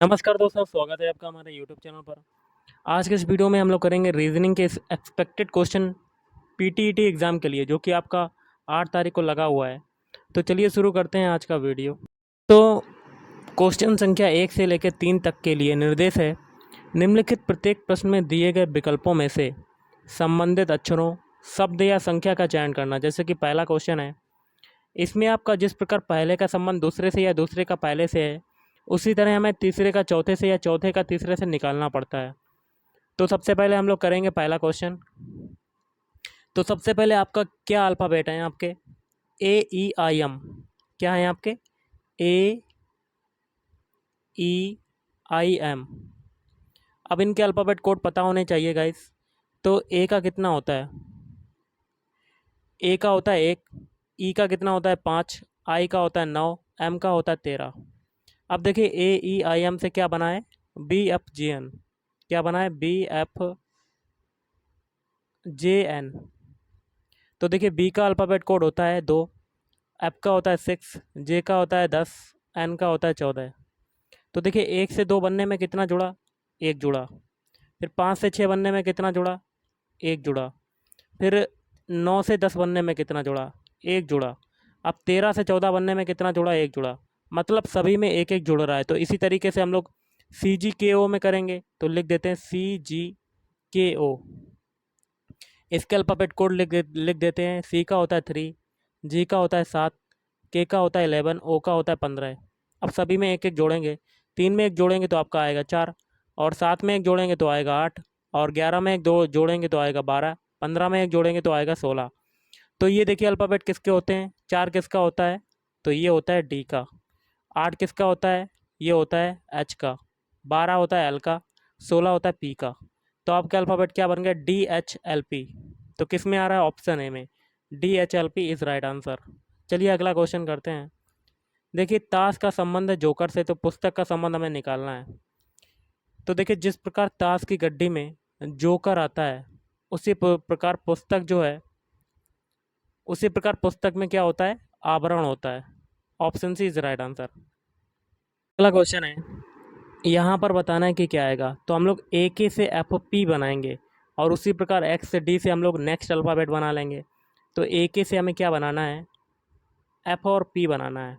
नमस्कार दोस्तों, स्वागत है आपका हमारे यूट्यूब चैनल पर। आज के इस वीडियो में हम लोग करेंगे रीजनिंग के एक्सपेक्टेड क्वेश्चन पीटीईटी एग्ज़ाम के लिए, जो कि आपका 8 तारीख को लगा हुआ है। तो चलिए शुरू करते हैं आज का वीडियो। तो क्वेश्चन संख्या 1 से लेकर 3 तक के लिए निर्देश है, निम्नलिखित प्रत्येक प्रश्न में दिए गए विकल्पों में से संबंधित अक्षरों, शब्द या संख्या का चयन करना। जैसे कि पहला क्वेश्चन है, इसमें आपका जिस प्रकार पहले का संबंध दूसरे से या दूसरे का पहले से है, उसी तरह हमें तीसरे का चौथे से या चौथे का तीसरे से निकालना पड़ता है। तो सबसे पहले हम लोग करेंगे पहला क्वेश्चन। तो सबसे पहले आपका क्या अल्फ़ाबेट है आपके? AEIM क्या है आपके? AEIM। अब इनके अल्फ़ाबेट कोड पता होने चाहिए गाइस। तो ए का कितना होता है? ए का होता है 1, ई का कितना होता है 5, आई का होता है 9, एम का होता है 13। अब देखिए AEIM से क्या बना है? BFGN। क्या बना है? BFJN। तो देखिए बी का अल्फ़ाबेट कोड होता है 2, एफ का होता है 6, जे का होता है 10, एन का होता है 14। तो देखिए 1 से 2 बनने में कितना जुड़ा? 1 जुड़ा। फिर 5 से 6 बनने में कितना जुड़ा? 1 जुड़ा। फिर 9 से 10 बनने में कितना जुड़ा? 1 जुड़ा। अब 13 से 14 बनने में कितना जुड़ा? 1 जुड़ा। मतलब सभी में एक एक जुड़ रहा है। तो इसी तरीके से हम लोग CGKO में करेंगे। तो लिख देते हैं CGKO। इसके अल्फ़ाबेट कोड लिख देते हैं। सी का होता है 3, जी का होता है 7, के का होता है 11, ओ का होता है 15। अब सभी में एक एक जोड़ेंगे। 3 में एक जोड़ेंगे तो आपका आएगा 4, और 7 में एक जोड़ेंगे तो आएगा 8, और 11 में एक दो जोड़ेंगे तो आएगा 12, 15 में एक जोड़ेंगे तो आएगा 16। तो ये देखिए अल्फ़ाबेट किसके होते हैं? 4 किसका होता है? तो ये होता है डी का। 8 किसका होता है? ये होता है एच का। 12 होता है एल का। 16 होता है पी का। तो आपका अल्फ़ाबेट क्या बन गया? DHLP। तो किस में आ रहा है? ऑप्शन ए में। DHLP is right answer. चलिए अगला क्वेश्चन करते हैं। देखिए ताश का संबंध है जोकर से, तो पुस्तक का संबंध हमें निकालना है। तो देखिए जिस प्रकार ताश की गड्डी में जोकर आता है, उसी प्रकार पुस्तक जो है, उसी प्रकार पुस्तक में क्या होता है? आवरण होता है। Option C is right answer. अगला क्वेश्चन है, यहाँ पर बताना है कि क्या आएगा। तो हम लोग ए के से एफ पी बनाएंगे, और उसी प्रकार एक्स से डी से हम लोग नेक्स्ट अल्फ़ाबेट बना लेंगे। तो ए के से हमें क्या बनाना है? एफ और पी बनाना है।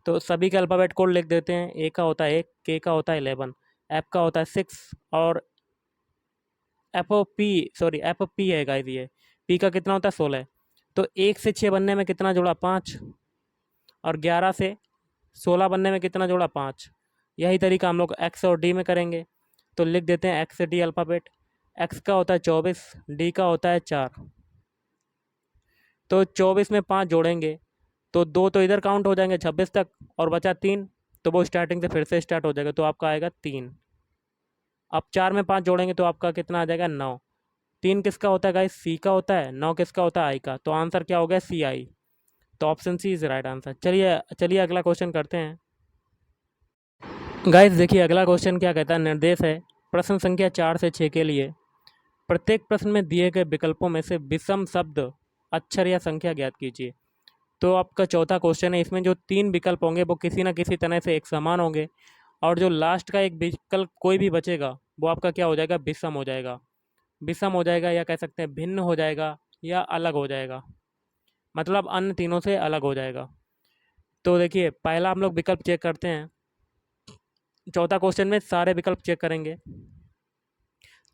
तो सभी के अल्फ़ाबेट कोड लिख देते हैं। ए का होता है 1, के का होता है 11, एफ का होता है 6, और एफ पी है गाइस ये। पी का कितना होता है? 16। तो 1 से 6 बनने में कितना जोड़ा? 5, और 11 से 16 बनने में कितना जोड़ा? 5। यही तरीका हम लोग एक्स और डी में करेंगे। तो लिख देते हैं एक्स से डी अल्फ़ाबेट। एक्स का होता है 24, डी का होता है 4। तो 24 में 5 जोड़ेंगे तो 2 तो इधर काउंट हो जाएंगे 26 तक, और बचा 3, तो वो स्टार्टिंग से फिर से स्टार्ट हो जाएगा, तो आपका आएगा 3। अब 4 में 5 जोड़ेंगे तो आपका कितना आ जाएगा? 9। 3 किसका होता है गाइस? सी का होता है। 9 किसका होता है? आई का। तो आंसर क्या हो गया? CI। तो option C is right answer. चलिए चलिए अगला क्वेश्चन करते हैं। गाइस देखिए अगला क्वेश्चन क्या कहता है। निर्देश है प्रश्न संख्या 4 से 6 के लिए, प्रत्येक प्रश्न में दिए गए विकल्पों में से विषम शब्द, अक्षर या संख्या ज्ञात कीजिए। तो आपका चौथा क्वेश्चन है। इसमें जो 3 विकल्प होंगे वो किसी ना किसी तरह से एक समान होंगे, और जो लास्ट का एक विकल्प कोई भी बचेगा वो आपका क्या हो जाएगा? विषम हो जाएगा। विषम हो जाएगा, या कह सकते हैं भिन्न हो जाएगा, या अलग हो जाएगा। मतलब अन्य तीनों से अलग हो जाएगा। तो देखिए पहला हम लोग विकल्प चेक करते हैं। चौथा क्वेश्चन में सारे विकल्प चेक करेंगे।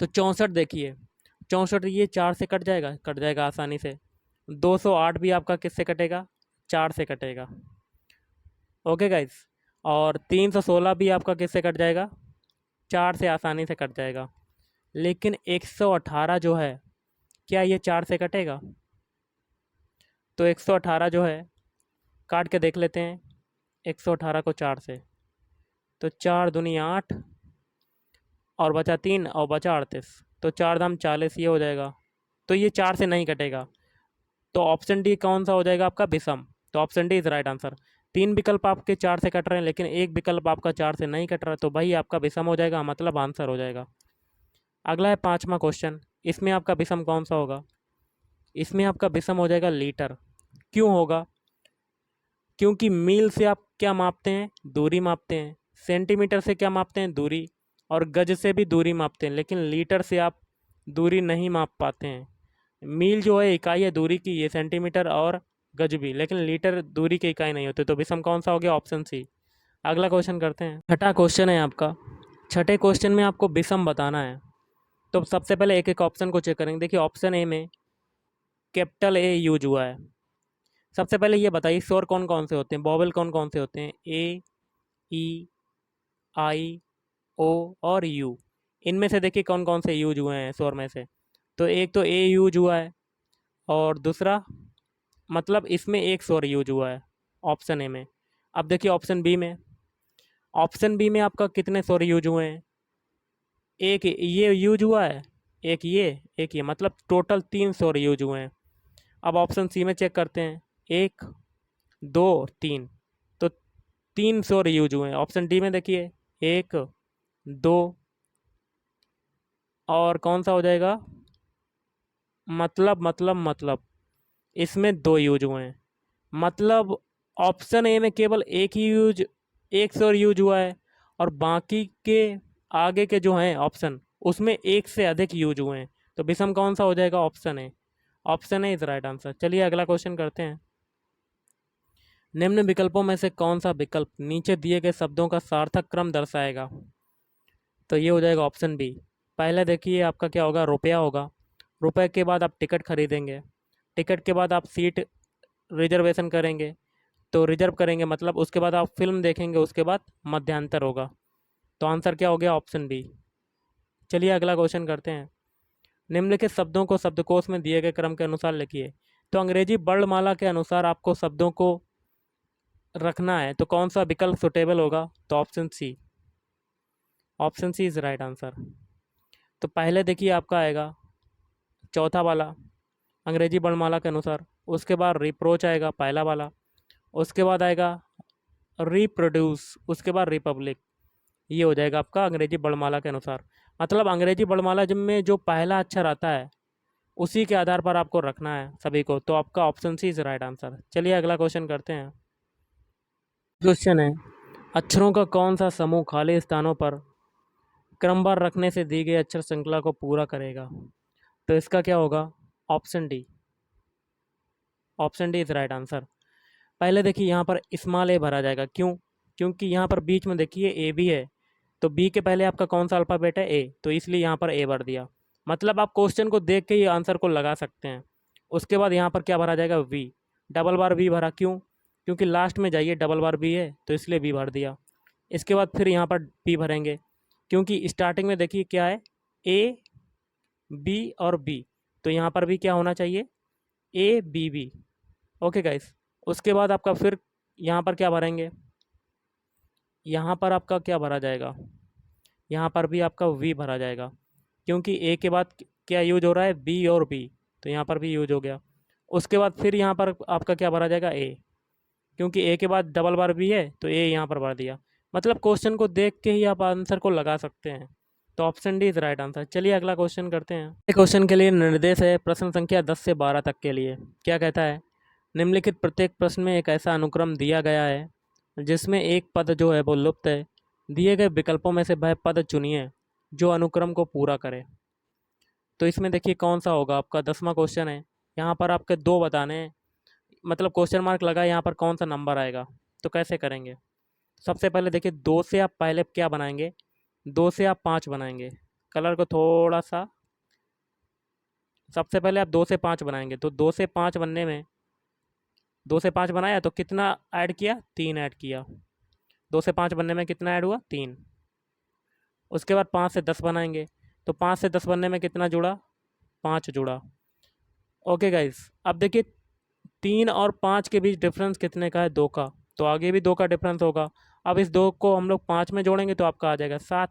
तो 64 देखिए, 64 ये 4 से कट जाएगा आसानी से। 208 भी आपका किससे कटेगा? 4 से कटेगा। Okay guys. और 316 भी आपका किससे कट जाएगा? 4 से आसानी से कट जाएगा। लेकिन 118 जो है, क्या ये 4 से कटेगा? तो 118 जो है, काट के देख लेते हैं 118 को 4 से। तो 4 दूनी 8, और बचा 3, और बचा 38। तो 4 दाम 40, ये हो जाएगा। तो ये 4 से नहीं कटेगा। तो ऑप्शन डी कौन सा हो जाएगा आपका? विषम। तो option D is right answer. 3 विकल्प आपके 4 से कट रहे हैं, लेकिन एक विकल्प आपका 4 से नहीं कट रहा, तो भाई आपका विषम हो जाएगा, मतलब आंसर हो जाएगा। अगला है 5वां क्वेश्चन। इसमें आपका विषम कौन सा होगा? इसमें आपका विषम हो जाएगा लीटर। क्यों होगा? क्योंकि मील से आप क्या मापते हैं? दूरी मापते हैं। सेंटीमीटर से क्या मापते हैं? दूरी। और गज से भी दूरी मापते हैं, लेकिन लीटर से आप दूरी नहीं माप पाते हैं। मील जो है इकाई है दूरी की, ये सेंटीमीटर और गज भी, लेकिन लीटर दूरी की इकाई नहीं होती। तो विषम कौन सा हो गया? Option C. अगला क्वेश्चन करते हैं। छठा क्वेश्चन है आपका। छठे क्वेश्चन में आपको विषम बताना है। तो सबसे पहले एक एक ऑप्शन को चेक करेंगे। देखिए ऑप्शन ए में कैपिटल ए यूज हुआ है। सबसे पहले ये बताइए स्वर कौन कौन से होते हैं, वोवेल कौन कौन से होते हैं? ए, ई, आई, ओ और यू। इनमें से देखिए कौन कौन से यूज हुए हैं स्वर में से। तो एक तो ए यूज हुआ है, और दूसरा मतलब इसमें एक स्वर यूज हुआ है ऑप्शन ए में। अब देखिए ऑप्शन बी में। ऑप्शन बी में आपका कितने स्वर यूज हुए हैं? एक ये यूज हुआ है, एक ये, मतलब टोटल 3 स्वर यूज हुए हैं। अब ऑप्शन सी में चेक करते हैं। 1, 2, 3। तो 3 स्वर यूज हुए हैं। ऑप्शन डी में देखिए 1, 2 और कौन सा हो जाएगा? मतलब इसमें 2 यूज हुए हैं। मतलब ऑप्शन ए में केवल एक स्वर यूज हुआ है, और बाकी के आगे के जो हैं ऑप्शन, उसमें एक से अधिक यूज हुए हैं। तो विषम कौन सा हो जाएगा? Option A. Option A is right answer. चलिए अगला क्वेश्चन करते हैं। निम्न विकल्पों में से कौन सा विकल्प नीचे दिए गए शब्दों का सार्थक क्रम दर्शाएगा? तो ये हो जाएगा ऑप्शन बी। पहले देखिए आपका क्या होगा? रुपया होगा। रुपए के बाद आप टिकट खरीदेंगे। टिकट के बाद आप सीट रिजर्वेशन करेंगे। तो रिजर्व करेंगे मतलब उसके बाद आप फिल्म देखेंगे, उसके बाद मध्यांतर होगा। तो आंसर क्या हो गया? Option B. चलिए अगला क्वेश्चन करते हैं। निम्नलिखित शब्दों को शब्दकोश में दिए गए क्रम के अनुसार लिखिए। तो अंग्रेजी वर्णमाला के अनुसार आपको शब्दों को रखना है, तो कौन सा विकल्प सुटेबल होगा? तो option C. Option C is right answer. तो पहले देखिए आपका आएगा चौथा वाला, अंग्रेजी वर्णमाला के अनुसार। उसके बाद रिप्रोच आएगा, पहला वाला। उसके बाद आएगा रिप्रोड्यूस, उसके बाद रिपब्लिक। ये हो जाएगा आपका अंग्रेजी वर्णमाला के अनुसार। मतलब अंग्रेजी वर्णमाला जब में जो पहला अक्षर आता है, उसी के आधार पर आपको रखना है सभी को। तो आपका option C is right answer. चलिए अगला क्वेश्चन करते हैं। क्वेश्चन है, अक्षरों का कौन सा समूह खाली स्थानों पर क्रमवार रखने से दी गई अक्षर श्रृंखला को पूरा करेगा? तो इसका क्या होगा? Option D. Option D is right answer. पहले देखिए यहाँ पर स्मॉल ए भरा जाएगा। क्यों? क्योंकि यहाँ पर बीच में देखिए ए भी है। तो बी के पहले आपका कौन सा अल्फ़ाबेट है? ए। तो इसलिए यहाँ पर ए भर दिया। मतलब आप क्वेश्चन को देख के ही आंसर को लगा सकते हैं। उसके बाद यहाँ पर क्या भरा जाएगा? वी। डबल बार वी भरा। क्यों? क्योंकि लास्ट में जाइए डबल बार वी है, तो इसलिए वी भर दिया। इसके बाद फिर यहाँ पर बी भरेंगे, क्योंकि स्टार्टिंग में देखिए क्या है? ए, बी और बी। तो यहाँ पर भी क्या होना चाहिए? A B B. Okay guys. उसके बाद आपका फिर यहाँ पर क्या भरेंगे? यहाँ पर आपका क्या भरा जाएगा? यहाँ पर भी आपका वी भरा जाएगा, क्योंकि ए के बाद क्या यूज हो रहा है? बी और बी। तो यहाँ पर भी यूज हो गया। उसके बाद फिर यहाँ पर आपका क्या भरा जाएगा? ए। क्योंकि ए के बाद डबल बार बी है, तो ए यहाँ पर भर दिया। मतलब क्वेश्चन को देख के ही आप आंसर को लगा सकते हैं। तो option D is right answer. चलिए अगला क्वेश्चन करते हैं। ये क्वेश्चन के लिए निर्देश है प्रश्न संख्या 10 से 12 तक के लिए। क्या कहता है? निम्नलिखित प्रत्येक प्रश्न में एक ऐसा अनुक्रम दिया गया है जिसमें एक पद जो है वो लुप्त है। दिए गए विकल्पों में से वह पद चुनिए जो अनुक्रम को पूरा करे। तो इसमें देखिए कौन सा होगा? आपका 10वां क्वेश्चन है। यहाँ पर आपके 2 बताने हैं, मतलब क्वेश्चन मार्क लगा है, यहाँ पर कौन सा नंबर आएगा। तो कैसे करेंगे? सबसे पहले देखिए 2 से आप पहले क्या बनाएंगे? 2 से आप 5 बनाएंगे। कलर को थोड़ा सा, सबसे पहले आप 2 से 5 बनाएंगे। तो 2 से 5 बनने में, 2 से 5 बनाया तो कितना ऐड किया? 3 ऐड किया। 2 से 5 बनने में कितना ऐड हुआ? 3। उसके बाद 5 से 10 बनाएंगे। तो 5 से 10 बनने में कितना जुड़ा? 5 जुड़ा। Okay guys. अब देखिए 3 और 5 के बीच डिफरेंस कितने का है? 2 का। तो आगे भी 2 का डिफरेंस होगा। अब इस 2 को हम लोग 5 में जोड़ेंगे तो आपका आ जाएगा 7,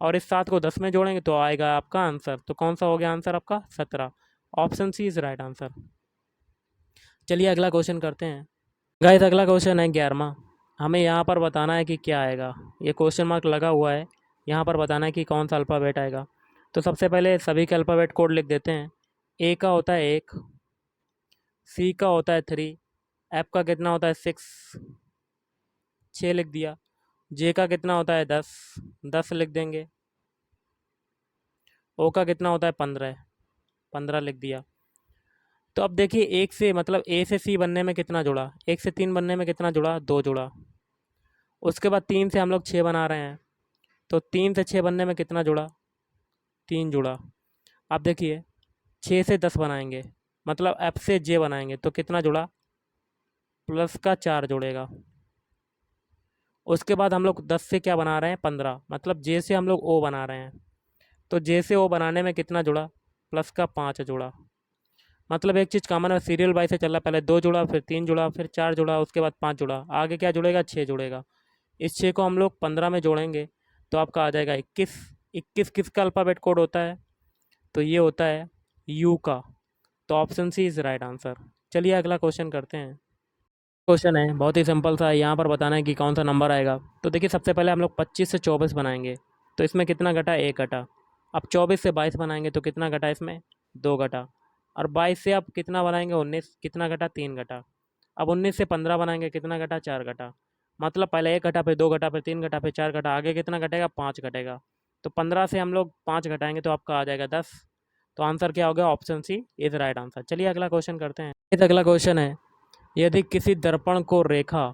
और इस 7 को 10 में जोड़ेंगे तो आएगा आपका आंसर। तो कौन सा हो गया आंसर आपका? 17। Option C is right answer. चलिए अगला क्वेश्चन करते हैं। गाइस अगला क्वेश्चन है 11वां। हमें यहाँ पर बताना है कि क्या आएगा। ये क्वेश्चन मार्क लगा हुआ है, यहाँ पर बताना है कि कौन सा अल्फ़ाबेट आएगा। तो सबसे पहले सभी के अल्फ़ाबेट कोड लिख देते हैं। ए का होता है 1, सी का होता है 3, एफ का कितना होता है? 6, 6 लिख दिया। जे का कितना होता है 10, 10 लिख देंगे। ओ का कितना होता है 15, 15 लिख दिया। तो अब देखिए एक से मतलब ए से सी बनने में कितना जुड़ा, एक से तीन बनने में कितना जुड़ा, दो जुड़ा। उसके बाद तीन से हम लोग छः बना रहे हैं, तो तीन से छः बनने में कितना जुड़ा, तीन जुड़ा। अब देखिए छः से 10 बनाएंगे, मतलब एफ से जे बनाएंगे, तो कितना जुड़ा, प्लस का 4 जुड़ेगा। उसके बाद हम लोग 10 से क्या बना रहे हैं, 15, मतलब जे से हम लोग ओ बना रहे हैं, तो जे से ओ बनाने में कितना जुड़ा, प्लस का 5 जुड़ा। मतलब एक चीज़ कॉमन है, सीरियल बाई से चल रहा, पहले दो जुड़ा, फिर तीन जुड़ा, फिर चार जुड़ा, उसके बाद पाँच जुड़ा, आगे क्या जुड़ेगा, छः जुड़ेगा। इस छः को हम लोग 15 में जोड़ेंगे तो आपका आ जाएगा 21। 21 किसका अल्फ़ाबेट कोड होता है, तो ये होता है यू का। तो option C is right answer. चलिए अगला क्वेश्चन करते हैं। क्वेश्चन है बहुत ही सिंपल सा है, यहाँ पर बताना है कि कौन सा नंबर आएगा। तो देखिए सबसे पहले हम लोग 25 से 24 बनाएंगे, तो इसमें कितना घटा, एक घटा। अब 24 से 22 बनाएंगे तो कितना घटा, इसमें दो घटा। और 22 से अब कितना बनाएंगे, 19, कितना घटा, तीन घटा। अब 19 से 15 बनाएंगे, कितना घटा, चार घटा। मतलब पहले एक घटा, फिर दो घटा, फिर तीन घटा, फिर चार घटा, आगे कितना घटेगा, पाँच घटेगा। तो 15 से हम लोग पाँच घटाएंगे तो आपका आ जाएगा 10। तो आंसर क्या हो गया, option C is right answer. चलिए अगला क्वेश्चन करते हैं। ये अगला क्वेश्चन है, यदि किसी दर्पण को रेखा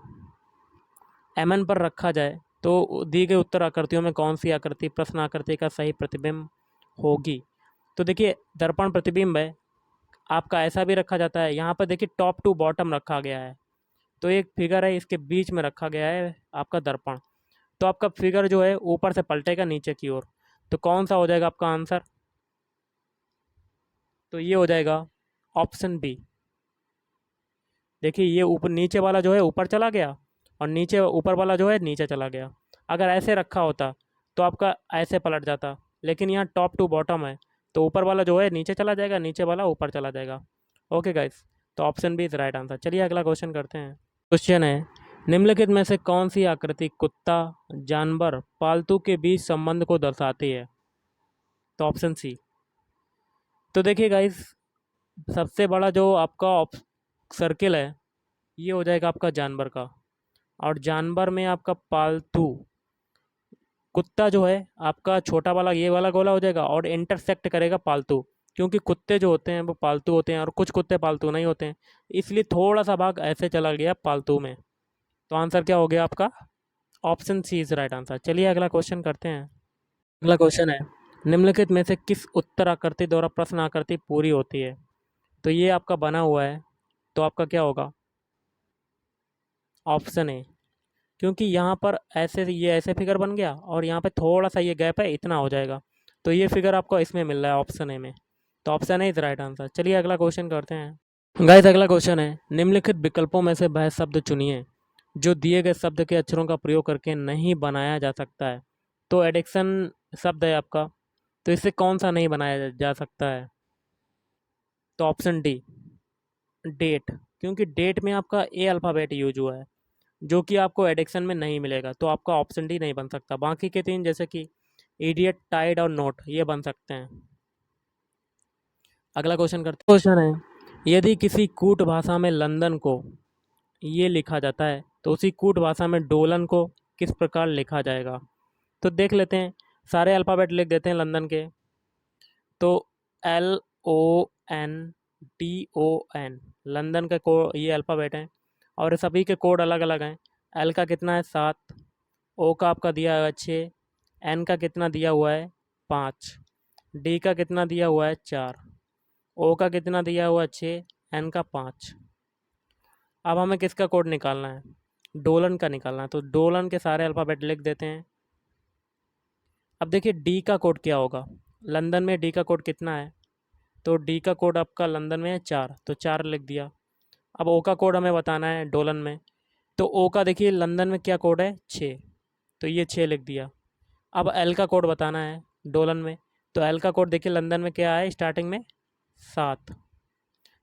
एमएन पर रखा जाए तो दी गई उत्तर आकृतियों में कौन सी आकृति प्रश्न आकृति का सही प्रतिबिंब होगी। तो देखिए दर्पण प्रतिबिंब है, आपका ऐसा भी रखा जाता है, यहाँ पर देखिए टॉप टू बॉटम रखा गया है, तो एक फिगर है इसके बीच में रखा गया है आपका दर्पण। तो आपका फिगर जो है ऊपर से पलटेगा नीचे की ओर, तो कौन सा हो जाएगा आपका आंसर, तो ये हो जाएगा ऑप्शन बी। देखिए ये ऊपर नीचे वाला जो है ऊपर चला गया, और नीचे ऊपर वाला जो है नीचे चला गया। अगर ऐसे रखा होता तो आपका ऐसे पलट जाता, लेकिन यहाँ टॉप टू बॉटम है, तो ऊपर वाला जो है नीचे चला जाएगा, नीचे वाला ऊपर चला जाएगा। ओके गाइस, तो option B is right answer. चलिए अगला क्वेश्चन करते हैं। क्वेश्चन है, निम्नलिखित में से कौन सी आकृति कुत्ता, जानवर, पालतू के बीच संबंध को दर्शाती है। तो ऑप्शन सी। तो देखिए गाइस सबसे बड़ा जो आपका सर्किल है ये हो जाएगा आपका जानवर का, और जानवर में आपका पालतू कुत्ता जो है आपका छोटा वाला ये वाला गोला हो जाएगा, और इंटरसेक्ट करेगा पालतू, क्योंकि कुत्ते जो होते हैं वो पालतू होते हैं और कुछ कुत्ते पालतू नहीं होते हैं, इसलिए थोड़ा सा भाग ऐसे चला गया पालतू में। तो आंसर क्या हो गया आपका, option C is right answer. चलिए अगला क्वेश्चन करते हैं। अगला क्वेश्चन है, निम्नलिखित में से किस उत्तर आकृति द्वारा प्रश्न आकृति पूरी होती है। तो ये आपका बना हुआ है, तो आपका क्या होगा, ऑप्शन ए। क्योंकि यहाँ पर ऐसे ये ऐसे फिगर बन गया और यहाँ पे थोड़ा सा ये गैप है, इतना हो जाएगा, तो ये फिगर आपको इसमें मिल रहा है ऑप्शन ए में। तो option A is right answer. चलिए अगला क्वेश्चन करते हैं। गाइस अगला क्वेश्चन है, निम्नलिखित विकल्पों में से वह शब्द चुनिए जो दिए गए शब्द के अक्षरों का प्रयोग करके नहीं बनाया जा सकता है। तो एडिक्शन शब्द है आपका, तो इससे कौन सा नहीं बनाया जा सकता है। तो ऑप्शन डी, डेट। क्योंकि डेट में आपका ए अल्फ़ाबेट यूज हुआ है, जो कि आपको एडिक्शन में नहीं मिलेगा, तो आपका ऑप्शन डी नहीं बन सकता। बाकी के तीन जैसे कि इडियट, टाइड और नोट ये बन सकते हैं। अगला क्वेश्चन करते हैं। क्वेश्चन है, यदि किसी कूट भाषा में लंदन को ये लिखा जाता है तो उसी कूट भाषा में डोलन को किस प्रकार लिखा जाएगा। तो देख लेते हैं, सारे अल्फ़ाबेट लिख देते हैं लंदन के। तो LONDON, लंदन का को ये अल्फ़ाबेट है, और सभी के कोड अलग अलग हैं। एल का कितना है 7, ओ का आपका दिया हुआ है 6, एन का कितना दिया हुआ है 5, डी का कितना दिया हुआ है 4, ओ का कितना दिया हुआ है 6, एन का 5। अब हमें किसका कोड निकालना है, डोलन का निकालना है, तो डोलन के सारे अल्फ़ाबेट लिख देते हैं। अब देखिए डी का कोड क्या होगा, लंदन में डी का कोड कितना है, तो डी का कोड आपका लंदन में है 4, तो 4 लिख दिया। अब ओ का कोड हमें बताना है डोलन में, तो ओ का देखिए लंदन में क्या कोड है 6, तो ये 6 लिख दिया। अब एल का कोड बताना है डोलन में, तो एल का कोड देखिए लंदन में क्या है स्टार्टिंग में 7,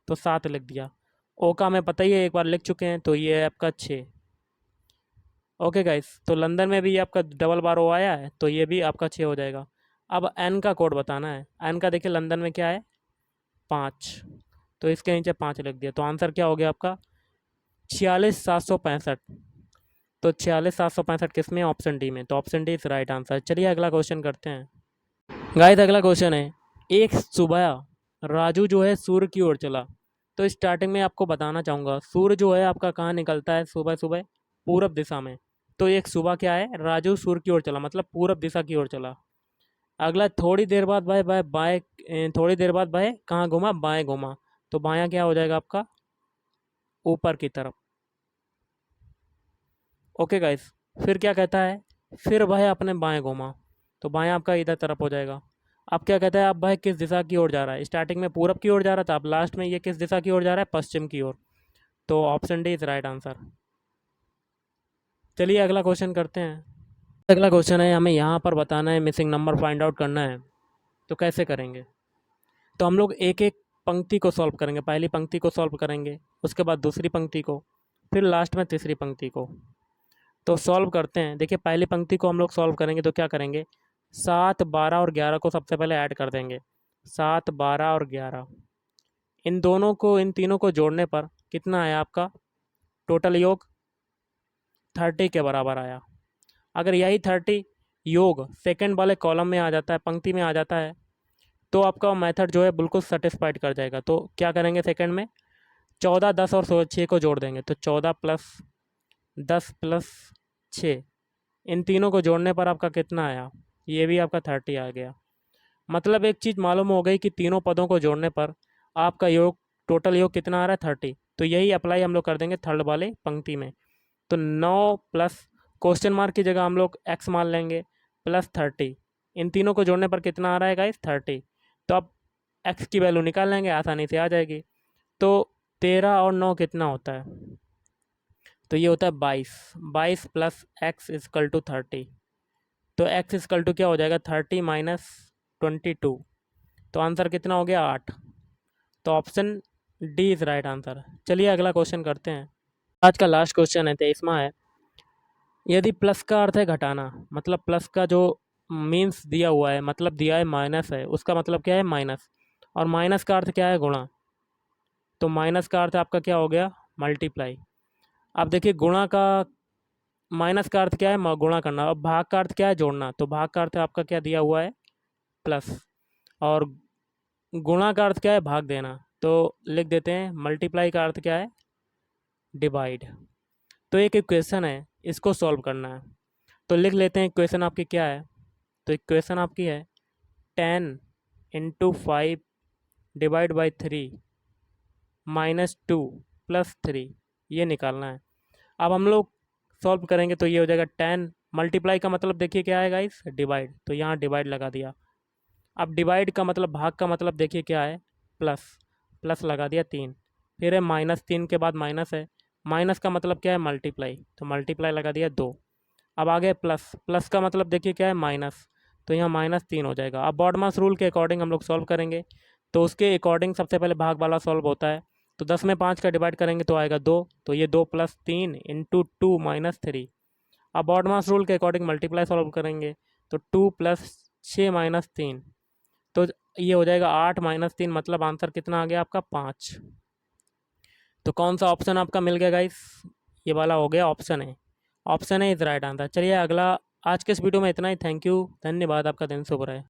तो 7 लिख दिया। ओ का हमें पता ही है, एक बार लिख चुके हैं, तो ये है आपका 6। ओके गाइस, तो लंदन में भी आपका डबल बार ओ आया है, तो ये भी आपका 6 हो जाएगा। अब एन का कोड बताना है, एन का देखिए लंदन में क्या है 5, तो इसके नीचे 5 लिख दिया। तो आंसर क्या हो गया आपका 46,765। तो 46,765 किस में? ऑप्शन डी में। तो option D is right answer. चलिए अगला क्वेश्चन करते हैं गाइस। अगला क्वेश्चन है, एक सुबह राजू जो है सूर्य की ओर चला। तो स्टार्टिंग में आपको बताना चाहूँगा, सूर्य जो है आपका कहाँ निकलता है सुबह सुबह? पूरब दिशा में। तो एक सुबह क्या है, राजू सूर्य की ओर चला मतलब पूरब दिशा की ओर चला। अगला थोड़ी देर बाद भाई भाई बाएं, थोड़ी देर बाद भाई कहाँ घूमा? बाएं घूमा। तो बायां क्या हो जाएगा आपका? ऊपर की तरफ। Okay guys. फिर क्या कहता है, फिर वह अपने बाएं घूमा। तो बायां आपका इधर तरफ हो जाएगा। अब क्या कहता है, अब वह किस दिशा की ओर जा रहा है? स्टार्टिंग में पूरब की ओर जा रहा था, अब लास्ट में ये किस दिशा की ओर जा रहा है? पश्चिम की ओर। तो option D is right answer. चलिए अगला क्वेश्चन करते हैं। अगला क्वेश्चन है, हमें यहाँ पर बताना है, मिसिंग नंबर फाइंड आउट करना है। तो कैसे करेंगे? तो हम लोग एक एक पंक्ति को सॉल्व करेंगे। पहली पंक्ति को सॉल्व करेंगे, उसके बाद दूसरी पंक्ति को, फिर लास्ट में तीसरी पंक्ति को। तो सॉल्व करते हैं। देखिए पहली पंक्ति को हम लोग सॉल्व करेंगे तो क्या करेंगे, 7, 12 और 11 को सबसे पहले ऐड कर देंगे। 7, 12 और 11, इन दोनों को, इन तीनों को जोड़ने पर कितना आया आपका? टोटल योग 30 के बराबर आया। अगर यही 30 योग सेकंड वाले कॉलम में आ जाता है, पंक्ति में आ जाता है, तो आपका मेथड जो है बिल्कुल सेटिस्फाइड कर जाएगा। तो क्या करेंगे सेकंड में, 14, 10 और 6 को जोड़ देंगे। तो 14 प्लस 10 प्लस 6, इन तीनों को जोड़ने पर आपका कितना आया? ये भी आपका 30 आ गया। मतलब एक चीज़ मालूम हो गई कि तीनों पदों को जोड़ने पर आपका योग, टोटल योग कितना आ रहा है? 30। तो यही अप्लाई हम लोग कर देंगे थर्ड वाले पंक्ति में। तो 9 प्लस क्वेश्चन मार्क की जगह हम लोग एक्स मान लेंगे, प्लस 30, इन तीनों को जोड़ने पर कितना आ रहा है गाइस? 30। तो अब एक्स की वैल्यू निकाल लेंगे, आसानी से आ जाएगी। तो 13 और 9 कितना होता है? तो ये होता है 22। 22 प्लस एक्स इजकल टू 30। तो एक्स इजकल टू क्या हो जाएगा? 30 माइनस 22। तो आंसर कितना हो गया? 8। तो option D is right answer. चलिए अगला क्वेश्चन करते हैं। आज का लास्ट क्वेश्चन है, 23वां है। यदि प्लस का अर्थ है घटाना, मतलब प्लस का जो मीन्स दिया हुआ है, मतलब दिया है माइनस है, उसका मतलब क्या है? माइनस। और माइनस का अर्थ क्या है? गुणा। तो माइनस का अर्थ आपका क्या हो गया? मल्टीप्लाई। अब देखिए गुणा का, माइनस का अर्थ क्या है? गुणा करना। अब भाग का अर्थ क्या है? जोड़ना। तो भाग का अर्थ आपका क्या दिया हुआ है? प्लस। और गुणा का अर्थ क्या है? भाग देना। तो लिख देते हैं मल्टीप्लाई का अर्थ क्या है? डिवाइड। तो एक इक्वेशन है, इसको सॉल्व करना है। तो लिख लेते हैं इक्वेशन आपकी क्या है। तो इक्वेशन आपकी है 10 × 5 डिवाइड बाई 3 -2 + 3, ये निकालना है। अब हम लोग सॉल्व करेंगे तो ये हो जाएगा 10, मल्टीप्लाई का मतलब देखिए क्या है गाइस? डिवाइड। तो यहाँ डिवाइड लगा दिया। अब डिवाइड का मतलब, भाग का मतलब देखिए क्या है? प्लस। प्लस लगा दिया 3। फिर है -3 के बाद माइनस है, माइनस का मतलब क्या है? मल्टीप्लाई। तो मल्टीप्लाई लगा दिया 2। अब आगे प्लस, प्लस का मतलब देखिए क्या है? माइनस। तो यहाँ -3 हो जाएगा। अब बॉडमास रूल के अकॉर्डिंग हम लोग सॉल्व करेंगे। तो उसके अकॉर्डिंग सबसे पहले भाग वाला सॉल्व होता है। तो 10 में 5 का डिवाइड करेंगे तो आएगा 2। तो ये 2 + 3 × 2 - 3। अब बॉडमास रूल के अकॉर्डिंग मल्टीप्लाई सॉल्व करेंगे। तो 2 + 6 - 3, तो ये हो जाएगा 8 - 3, मतलब आंसर कितना आ गया आपका? 5। तो कौन सा ऑप्शन आपका मिल गया गाइस? ये वाला हो गया ऑप्शन है। ऑप्शन है इज राइट आंसर। चलिए अगला, आज के इस वीडियो में इतना ही। थैंक यू, धन्यवाद, आपका दिन शुभ रहे।